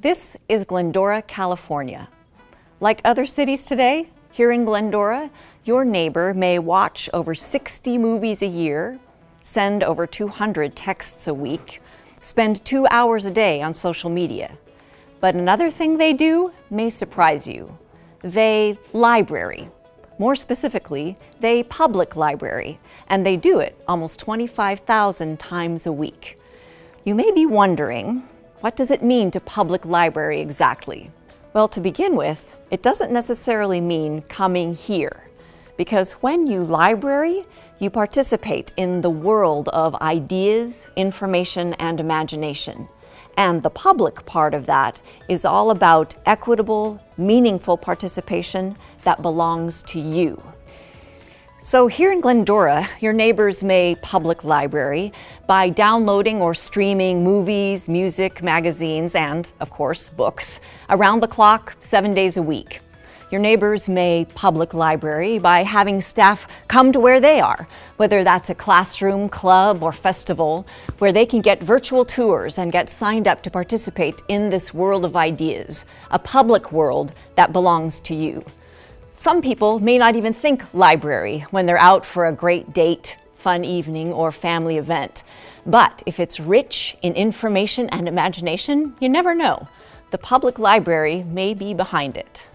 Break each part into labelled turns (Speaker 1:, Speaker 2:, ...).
Speaker 1: This is Glendora, California. Like other cities today, here in Glendora, your neighbor may watch over 60 movies a year, send over 200 texts a week, spend 2 hours a day on social media. But another thing they do may surprise you. They library. More specifically, they public library, and they do it almost 25,000 times a week. You may be wondering, what does it mean to public library exactly? Well, to begin with, it doesn't necessarily mean coming here, because when you library, you participate in the world of ideas, information, and imagination. And the public part of that is all about equitable, meaningful participation that belongs to you. So here in Glendora, your neighbors may public library by downloading or streaming movies, music, magazines, and, of course, books around the clock, 7 days a week. Your neighbors may public library by having staff come to where they are, whether that's a classroom, club, or festival, where they can get virtual tours and get signed up to participate in this world of ideas, a public world that belongs to you. Some people may not even think library when they're out for a great date, fun evening, or family event. But if it's rich in information and imagination, you never know. The public library may be behind it.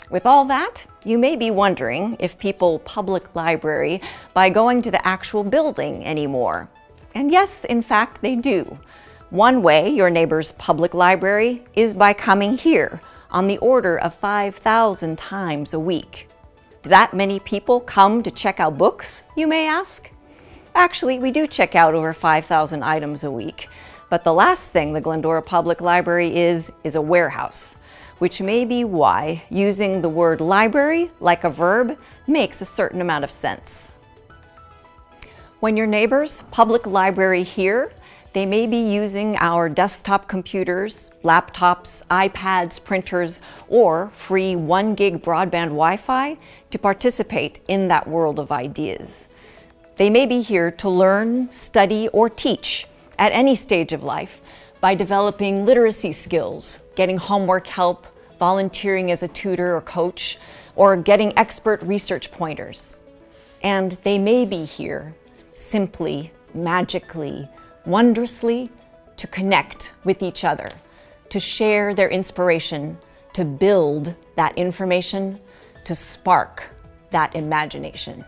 Speaker 1: With all that, you may be wondering if people public library by going to the actual building anymore. And yes, in fact, they do. One way your neighbor's public library is by coming here, on the order of 5,000 times a week. Do that many people come to check out books, you may ask? Actually, we do check out over 5,000 items a week, but the last thing the Glendora Public Library is a warehouse, which may be why using the word library like a verb makes a certain amount of sense. When your neighbors public library here, they may be using our desktop computers, laptops, iPads, printers, or free 1 gig broadband Wi-Fi to participate in that world of ideas. They may be here to learn, study, or teach at any stage of life by developing literacy skills, getting homework help, volunteering as a tutor or coach, or getting expert research pointers. And they may be here simply, magically, wondrously to connect with each other, to share their inspiration, to build that information, to spark that imagination.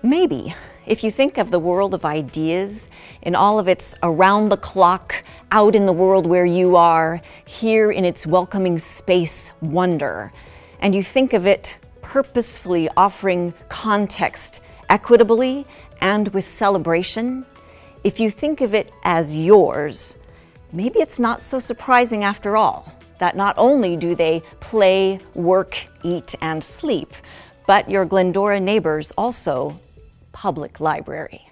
Speaker 1: Maybe, if you think of the world of ideas in all of its around-the-clock, out in the world where you are, here in its welcoming space wonder, and you think of it purposefully offering context equitably and with celebration, if you think of it as yours, maybe it's not so surprising after all that not only do they play, work, eat, and sleep, but your Glendora neighbors also public library.